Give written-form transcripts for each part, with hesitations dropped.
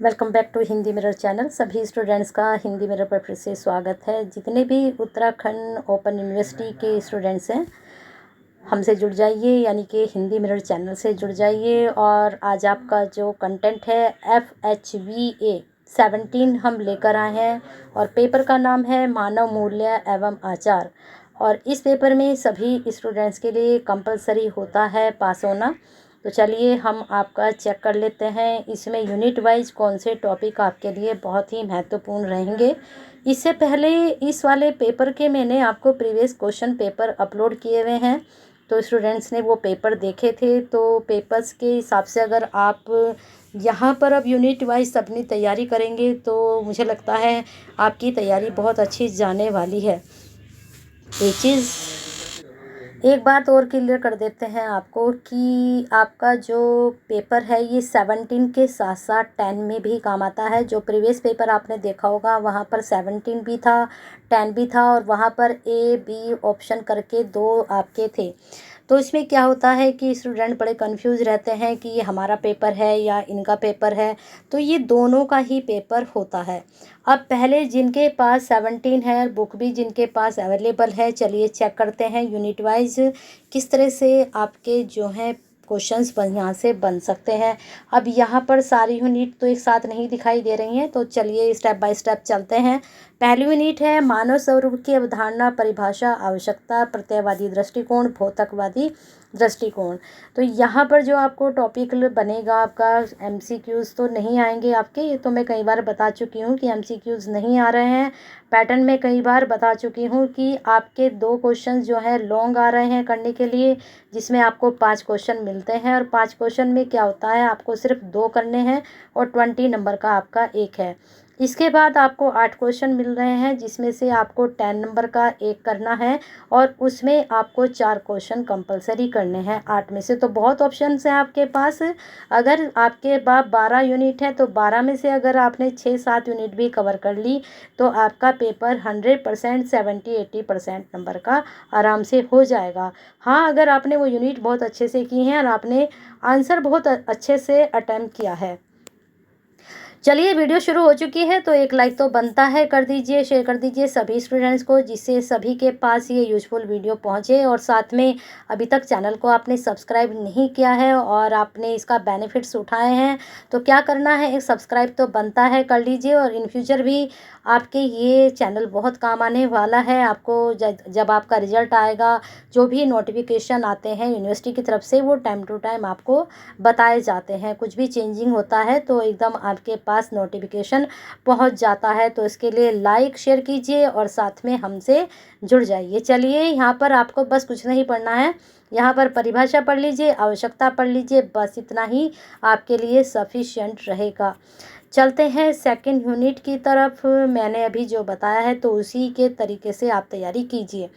Welcome back to Hindi mirror channel. सभी students का Hindi mirror पर फिर से स्वागत है। जितने भी उत्तराखंड ओपन यूनिवर्सिटी के स्टूडेंट्स हैं, हमसे जुड़ जाइए, यानी कि हिंदी मिरर चैनल से जुड़ जाइए। और आज आपका जो कंटेंट है FHVA 17 हम लेकर आए हैं और पेपर का नाम है मानव मूल्य एवं आचार। और इस पेपर में सभी स्टूडेंट्स के लिए कंपलसरी होता है पास होना। तो चलिए हम आपका चेक कर लेते हैं इसमें यूनिट वाइज कौन से टॉपिक आपके लिए बहुत ही महत्वपूर्ण रहेंगे। इससे पहले इस वाले पेपर के मैंने आपको प्रीवियस क्वेश्चन पेपर अपलोड किए हुए हैं, तो स्टूडेंट्स ने वो पेपर देखे थे। तो पेपर्स के हिसाब से अगर आप यहाँ पर अब यूनिट वाइज अपनी तैयारी करेंगे तो मुझे लगता है आपकी तैयारी बहुत अच्छी जाने वाली है। एक बात और क्लियर कर देते हैं आपको कि आपका जो पेपर है ये 17 के साथ साथ 10 में भी काम आता है। जो प्रीवियस पेपर आपने देखा होगा वहाँ पर 17 भी था, 10 भी था, और वहाँ पर A B ऑप्शन करके दो आपके थे। तो इसमें क्या होता है कि स्टूडेंट बड़े कंफ्यूज रहते हैं कि ये हमारा पेपर है या इनका पेपर है। तो ये दोनों का ही पेपर होता है। अब पहले जिनके पास 17 है, बुक भी जिनके पास अवेलेबल है, चलिए चेक करते हैं यूनिट वाइज किस तरह से आपके जो हैं क्वेश्चंस यहाँ से बन सकते हैं। अब यहाँ पर सारी यूनिट तो एक साथ नहीं दिखाई दे रही हैं, तो चलिए स्टेप बाय स्टेप चलते हैं। पहली यूनिट है मानव स्वरूप की अवधारणा, परिभाषा, आवश्यकता, प्रत्ययवादी दृष्टिकोण, भौतिकवादी दृष्टिकोण। तो यहाँ पर जो आपको टॉपिक बनेगा आपका MCQs तो नहीं आएंगे आपके, ये तो मैं कई बार बता चुकी हूँ कि MCQs नहीं आ रहे हैं। पैटर्न में कई बार बता चुकी हूँ कि आपके 2 क्वेश्चन जो है लॉन्ग आ रहे हैं करने के लिए, जिसमें आपको 5 क्वेश्चन मिलते हैं। और 5 क्वेश्चन में क्या होता है, आपको सिर्फ 2 करने हैं और 20 नंबर का आपका 1 है। इसके बाद आपको 8 क्वेश्चन मिल रहे हैं, जिसमें से आपको 10 नंबर का 1 करना है और उसमें आपको 4 क्वेश्चन कंपलसरी करने हैं 8 में से। तो बहुत ऑप्शंस हैं आपके पास। अगर आपके पास 12 यूनिट है तो 12 में से अगर आपने 6-7 यूनिट भी कवर कर ली तो आपका पेपर 100% 70-80% नंबर का आराम से हो जाएगा। हाँ, अगर आपने वो यूनिट बहुत अच्छे से की हैं और आपने आंसर बहुत अच्छे से अटेम्प्ट किया है। चलिए वीडियो शुरू हो चुकी है, तो एक लाइक तो बनता है, कर दीजिए, शेयर कर दीजिए सभी स्टूडेंट्स को, जिससे सभी के पास ये यूजफुल वीडियो पहुंचे। और साथ में अभी तक चैनल को आपने सब्सक्राइब नहीं किया है और आपने इसका बेनिफिट्स उठाए हैं तो क्या करना है, एक सब्सक्राइब तो बनता है, कर लीजिए। और इन फ्यूचर भी आपके ये चैनल बहुत काम आने वाला है। आपको जब आपका रिजल्ट आएगा, जो भी नोटिफिकेशन आते हैं यूनिवर्सिटी की तरफ से, वो टाइम टू टाइम आपको बताए जाते हैं। कुछ भी चेंजिंग होता है तो एकदम आपके पास नोटिफिकेशन पहुंच जाता है। तो इसके लिए लाइक शेयर कीजिए और साथ में हमसे जुड़ जाइए। चलिए यहाँ पर आपको बस कुछ नहीं पढ़ना है, यहाँ पर परिभाषा पढ़ लीजिए, आवश्यकता पढ़ लीजिए, बस इतना ही आपके लिए सफिशिएंट रहेगा। चलते हैं सेकंड यूनिट की तरफ। मैंने अभी जो बताया है तो उसी के तरीके से आप तैयारी कीजिए।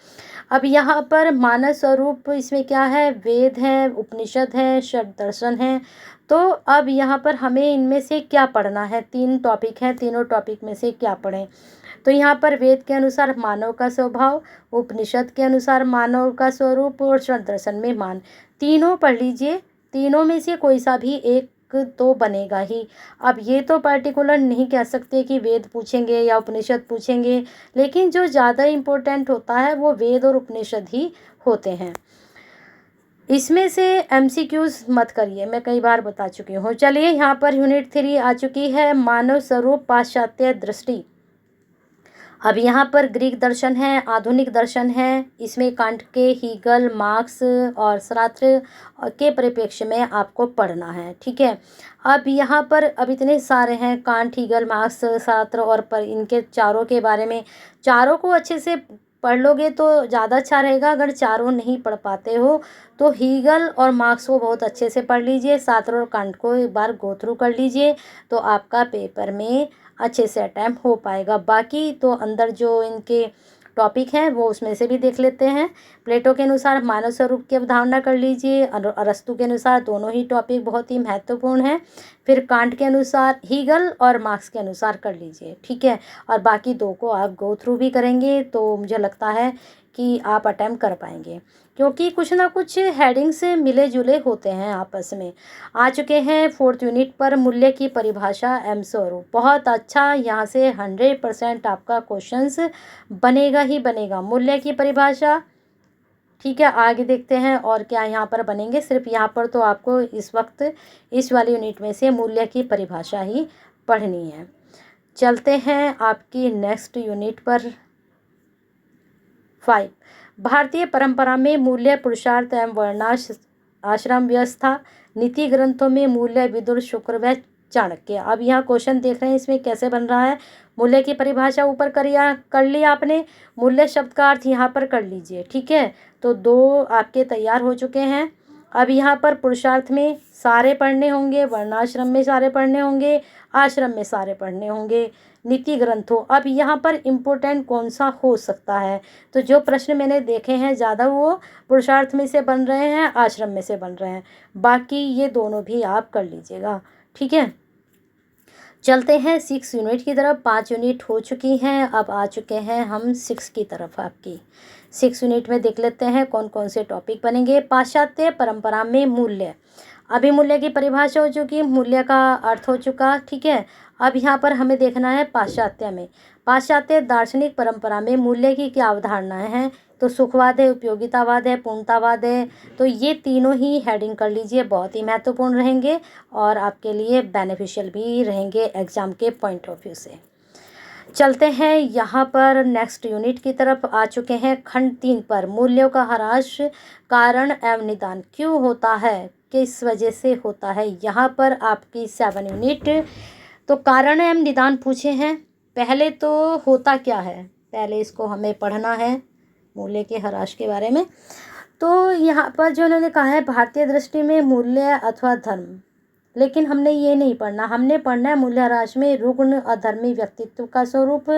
अब यहाँ पर मानव स्वरूप, इसमें क्या है, वेद है, उपनिषद है, षड दर्शन है। तो अब यहाँ पर हमें इनमें से क्या पढ़ना है, 3 टॉपिक हैं, तीनों टॉपिक में से क्या पढ़ें। तो यहाँ पर वेद के अनुसार मानव का स्वभाव, उपनिषद के अनुसार मानव का स्वरूप और षड दर्शन में मान, तीनों पढ़ लीजिए। तीनों में से कोई सा भी एक तो बनेगा ही। अब ये तो पर्टिकुलर नहीं कह सकते कि वेद पूछेंगे या उपनिषद पूछेंगे, लेकिन जो ज़्यादा इम्पोर्टेंट होता है वो वेद और उपनिषद ही होते हैं। इसमें से MCQs मत करिए, मैं कई बार बता चुकी हूँ। चलिए यहाँ पर यूनिट 3 आ चुकी है, मानव स्वरूप पाश्चात्य दृष्टि। अब यहाँ पर ग्रीक दर्शन है, आधुनिक दर्शन है, इसमें कांट के, हीगल, मार्क्स और सार्त्र के परिप्रेक्ष्य में आपको पढ़ना है, ठीक है। अब यहाँ पर अब इतने सारे हैं, कांट, हीगल, मार्क्स, सार्त्र और पर इनके चारों के बारे में, चारों को अच्छे से पढ़ लोगे तो ज़्यादा अच्छा रहेगा। अगर चारों नहीं पढ़ पाते हो तो हीगल और मार्क्स को बहुत अच्छे से पढ़ लीजिए, सार्त्र और कांट को एक बार गो थ्रू कर लीजिए, तो आपका पेपर में अच्छे से अटैम्प्ट हो पाएगा। बाकी तो अंदर जो इनके टॉपिक हैं वो उसमें से भी देख लेते हैं। प्लेटो के अनुसार मानव स्वरूप की अवधारणा कर लीजिए, अरस्तु के अनुसार दोनों ही टॉपिक बहुत ही महत्वपूर्ण हैं। फिर कांट के अनुसार, हीगल और मार्क्स के अनुसार कर लीजिए, ठीक है। और बाकी 2 को आप गो थ्रू भी करेंगे तो मुझे लगता है कि आप अटैम्प्ट कर पाएंगे, क्योंकि कुछ ना कुछ हेडिंग से मिले जुले होते हैं आपस में। आ चुके हैं 4th यूनिट पर, मूल्य की परिभाषा एम स्वरूप। बहुत अच्छा, यहाँ से 100% आपका क्वेश्चंस बनेगा ही बनेगा। मूल्य की परिभाषा, ठीक है, आगे देखते हैं और क्या यहाँ पर बनेंगे। सिर्फ यहाँ पर तो आपको इस वक्त इस वाली यूनिट में से मूल्य की परिभाषा ही पढ़नी है। चलते हैं आपकी नेक्स्ट यूनिट पर 5। भारतीय परंपरा में मूल्य, पुरुषार्थ एवं आश्रम व्यवस्था, नीति ग्रंथों में मूल्य, विदुर, शुक्र व चाणक्य। अब यहाँ क्वेश्चन देख रहे हैं इसमें कैसे बन रहा है। मूल्य की परिभाषा ऊपर कर लिया आपने, मूल्य शब्द का अर्थ यहाँ पर कर लीजिए, ठीक है। तो 2 आपके तैयार हो चुके हैं। अब यहाँ पर पुरुषार्थ में सारे पढ़ने होंगे, वर्णाश्रम में सारे पढ़ने होंगे, आश्रम में सारे पढ़ने होंगे, नीति ग्रंथों। अब यहाँ पर इम्पोर्टेंट कौन सा हो सकता है, तो जो प्रश्न मैंने देखे हैं ज़्यादा वो पुरुषार्थ में से बन रहे हैं, आश्रम में से बन रहे हैं। बाकी ये दोनों भी आप कर लीजिएगा, ठीक है। चलते हैं 6 यूनिट की तरफ। 5 यूनिट हो चुकी हैं, अब आ चुके हैं हम 6 की तरफ। आपकी 6 यूनिट में देख लेते हैं कौन कौन से टॉपिक बनेंगे। पाश्चात्य परंपरा में मूल्य, अभी मूल्य की परिभाषा हो चुकी, मूल्य का अर्थ हो चुका, ठीक है। अब यहाँ पर हमें देखना है पाश्चात्य में, पाश्चात्य दार्शनिक परंपरा में मूल्य की क्या अवधारणाएं हैं। तो सुखवाद है, उपयोगितावाद है, पूर्णतावाद है। तो ये तीनों ही हेडिंग कर लीजिए, बहुत ही महत्वपूर्ण रहेंगे और आपके लिए बेनिफिशियल भी रहेंगे एग्जाम के पॉइंट ऑफ व्यू से। चलते हैं यहाँ पर नेक्स्ट यूनिट की तरफ। आ चुके हैं खंड 3 पर, मूल्यों का ह्रास, कारण एवं निदान क्यों होता है, किस वजह से होता है। यहाँ पर आपकी 7 यूनिट, तो कारण एवं निदान पूछे हैं। पहले तो होता क्या है, पहले इसको हमें पढ़ना है मूल्य के ह्रास के बारे में। तो यहाँ पर जो उन्होंने कहा है भारतीय दृष्टि में मूल्य अथवा धर्म, लेकिन हमने ये नहीं पढ़ना, हमने पढ़ना है मूल्य ह्रास में रुग्ण अधर्मी व्यक्तित्व का स्वरूप,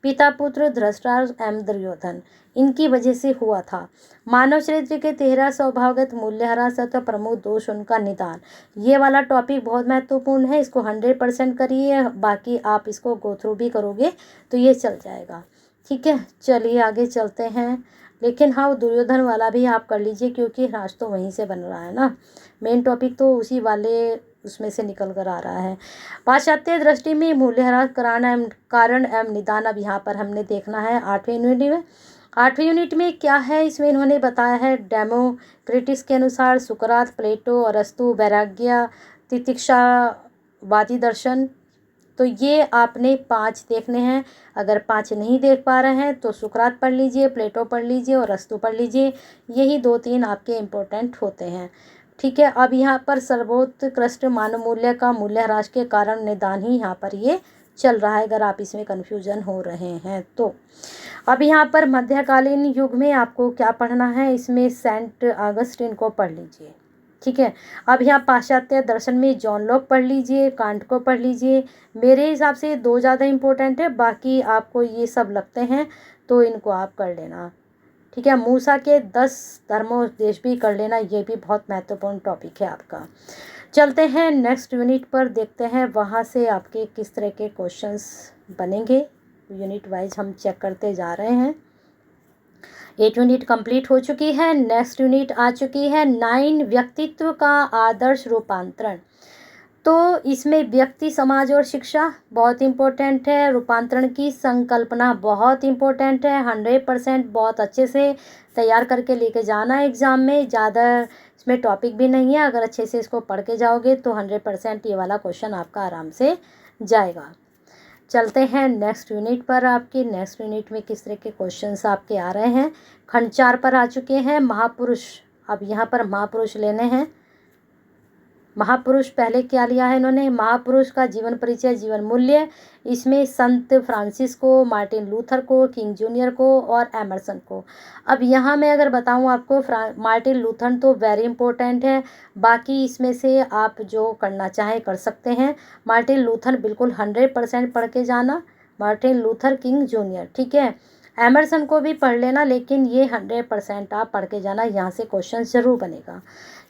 पिता पुत्र धृतराष्ट्र एवं दुर्योधन, इनकी वजह से हुआ था। मानव चरित्र के 13 स्वभावगत मूल्य ह्रास अथवा प्रमुख दोष, उनका निदान। ये वाला टॉपिक बहुत महत्वपूर्ण है, इसको 100% करिए, बाकी आप इसको गो थ्रू भी करोगे तो ये चल जाएगा, ठीक है। चलिए आगे चलते हैं, लेकिन हाँ दुर्योधन वाला भी आप कर लीजिए क्योंकि ह्रास तो वहीं से बन रहा है ना, मेन टॉपिक तो उसी वाले उसमें से निकल कर आ रहा है। पाश्चात्य दृष्टि में मूल्य ह्रास कारण एवं निदान, अब यहाँ पर हमने देखना है 8वें यूनिट में। 8वें यूनिट में क्या है, इसमें इन्होंने बताया है डेमोक्रिटस के अनुसार सुकरात, प्लेटो, अरस्तु, वैराग्य, तितिक्षावादी दर्शन। तो ये आपने 5 देखने हैं। अगर 5 नहीं देख पा रहे हैं तो सुकरात पढ़ लीजिए, प्लेटो पढ़ लीजिए और अरस्तु पढ़ लीजिए, यही 2-3 आपके इम्पोर्टेंट होते हैं, ठीक है। अब यहाँ पर सर्वोत्कृष्ट मानव मूल्य का मूल्य ह्रास के कारण निदान ही यहाँ पर ये चल रहा है, अगर आप इसमें कन्फ्यूजन हो रहे हैं तो। अब यहाँ पर मध्यकालीन युग में आपको क्या पढ़ना है, इसमें सेंट ऑगस्टिन को पढ़ लीजिए, ठीक है। अब यहाँ पाश्चात्य दर्शन में जॉन लॉक पढ़ लीजिए, कांट को पढ़ लीजिए। मेरे हिसाब से 2 ज़्यादा इम्पोर्टेंट है, बाकी आपको ये सब लगते हैं तो इनको आप कर लेना, ठीक है। मूसा के 10 धर्मोपदेश भी कर लेना, ये भी बहुत महत्वपूर्ण टॉपिक है आपका। चलते हैं नेक्स्ट यूनिट पर, देखते हैं वहाँ से आपके किस तरह के क्वेश्चंस बनेंगे। यूनिट वाइज हम चेक करते जा रहे हैं। 8 यूनिट कंप्लीट हो चुकी है, नेक्स्ट यूनिट आ चुकी है 9, व्यक्तित्व का आदर्श रूपांतरण। तो इसमें व्यक्ति, समाज और शिक्षा बहुत इम्पोर्टेंट है, रूपांतरण की संकल्पना बहुत इम्पोर्टेंट है। 100% बहुत अच्छे से तैयार करके लेके जाना है एग्ज़ाम में, ज़्यादा इसमें टॉपिक भी नहीं है, अगर अच्छे से इसको पढ़ के जाओगे तो 100% ये वाला क्वेश्चन आपका आराम से जाएगा। चलते हैं नेक्स्ट यूनिट पर। आपकी नेक्स्ट यूनिट में किस तरह के क्वेश्चंस आपके आ रहे हैं। खंड 4 पर आ चुके हैं महापुरुष। अब यहाँ पर महापुरुष लेने हैं। महापुरुष पहले क्या लिया है इन्होंने, महापुरुष का जीवन परिचय, जीवन मूल्य। इसमें संत फ्रांसिस को, मार्टिन लूथर को, किंग जूनियर को और एमरसन को। अब यहाँ मैं अगर बताऊँ आपको, मार्टिन लूथर तो वेरी इंपॉर्टेंट है, बाकी इसमें से आप जो करना चाहें कर सकते हैं। मार्टिन लूथर बिल्कुल 100% पढ़ के जाना, मार्टिन लूथर, किंग जूनियर, ठीक है। एमरसन को भी पढ़ लेना, लेकिन ये 100% आप पढ़ के जाना, यहाँ से क्वेश्चन ज़रूर बनेगा।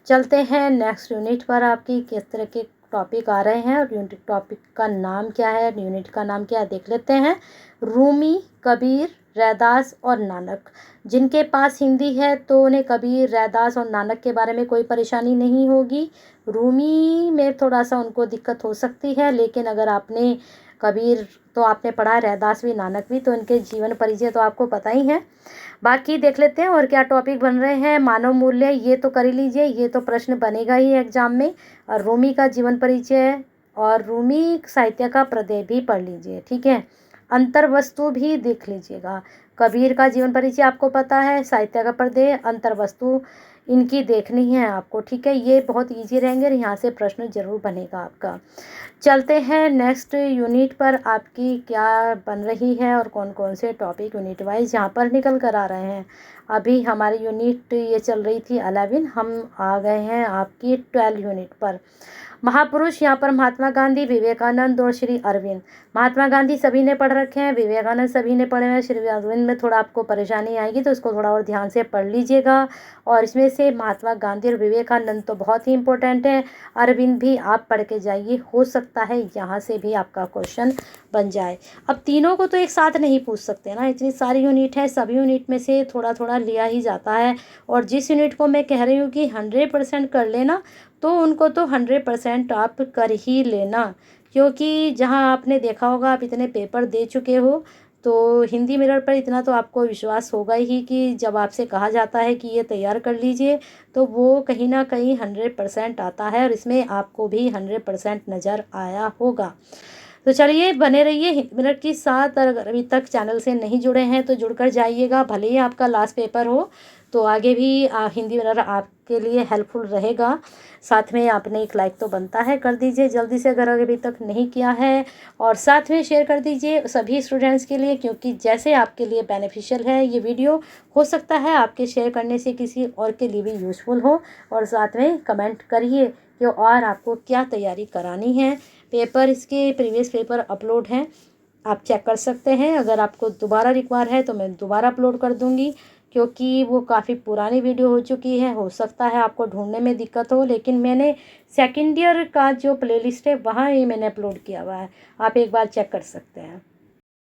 चलते हैं नेक्स्ट यूनिट पर, आपकी किस तरह के टॉपिक आ रहे हैं और यूनिट टॉपिक का नाम क्या है, यूनिट का नाम क्या है देख लेते हैं। रूमी, कबीर, रैदास और नानक। जिनके पास हिंदी है तो उन्हें कबीर, रैदास और नानक के बारे में कोई परेशानी नहीं होगी। रूमी में थोड़ा सा उनको दिक्कत हो सकती है, लेकिन अगर आपने कबीर तो आपने पढ़ा है, रैदास भी नानक भी, तो इनके जीवन परिचय तो आपको पता ही है। बाकी देख लेते हैं और क्या टॉपिक बन रहे हैं। मानव मूल्य ये तो कर ही लीजिए, ये तो प्रश्न बनेगा ही एग्जाम में। और रूमी का जीवन परिचय और रूमी साहित्य का प्रदेय भी पढ़ लीजिए, ठीक है। अंतर्वस्तु भी देख लीजिएगा। कबीर का जीवन परिचय आपको पता है, साहित्य का प्रदेय, अंतर्वस्तु इनकी देखनी है आपको, ठीक है। ये बहुत इजी रहेंगे और यहाँ से प्रश्न जरूर बनेगा आपका। चलते हैं नेक्स्ट यूनिट पर, आपकी क्या बन रही है और कौन कौन से टॉपिक यूनिट वाइज यहाँ पर निकल कर आ रहे हैं। अभी हमारी यूनिट ये चल रही थी 11, हम आ गए हैं आपकी 12 यूनिट पर। महापुरुष यहाँ पर महात्मा गांधी, विवेकानंद और श्री अरविंद। महात्मा गांधी सभी ने पढ़ रखे हैं, विवेकानंद सभी ने पढ़े हैं, श्री अरविंद में थोड़ा आपको परेशानी आएगी तो इसको थोड़ा और ध्यान से पढ़ लीजिएगा। और इसमें से महात्मा गांधी और विवेकानंद तो बहुत ही इंपॉर्टेंट है, अरविंद भी आप पढ़ के जाइए, हो सकता है यहाँ से भी आपका क्वेश्चन बन जाए। अब तीनों को तो एक साथ नहीं पूछ सकते ना, इतनी सारी यूनिट है, सभी यूनिट में से थोड़ा थोड़ा लिया ही जाता है। और जिस यूनिट को मैं कह रही हूँ कि 100% कर लेना, तो उनको तो 100% आप कर ही लेना, क्योंकि जहाँ आपने देखा होगा आप इतने पेपर दे चुके हो, तो हिंदी मिरर पर इतना तो आपको विश्वास होगा ही कि जब आपसे कहा जाता है कि ये तैयार कर लीजिए तो वो कहीं ना कहीं 100% आता है, और इसमें आपको भी 100% नज़र आया होगा। तो चलिए बने रहिए हिंदी मिनट के साथ। और अगर अभी तक चैनल से नहीं जुड़े हैं तो जुड़कर जाइएगा, भले ही आपका लास्ट पेपर हो तो आगे भी हिंदी मिनट आपके लिए हेल्पफुल रहेगा। साथ में आपने एक लाइक तो बनता है, कर दीजिए जल्दी से अगर अभी तक नहीं किया है, और साथ में शेयर कर दीजिए सभी स्टूडेंट्स के लिए, क्योंकि जैसे आपके लिए बेनिफिशियल है ये वीडियो, हो सकता है आपके शेयर करने से किसी और के लिए भी यूज़फुल हो। और साथ में कमेंट करिए कि और आपको क्या तैयारी करानी है। पेपर इसके प्रीवियस पेपर अपलोड हैं, आप चेक कर सकते हैं। अगर आपको दोबारा रिक्वायर है तो मैं दोबारा अपलोड कर दूंगी, क्योंकि वो काफ़ी पुरानी वीडियो हो चुकी है। हो सकता है आपको ढूंढने में दिक्कत हो, लेकिन मैंने सेकेंड ईयर का जो प्लेलिस्ट है वहाँ ये मैंने अपलोड किया हुआ है, आप एक बार चेक कर सकते हैं।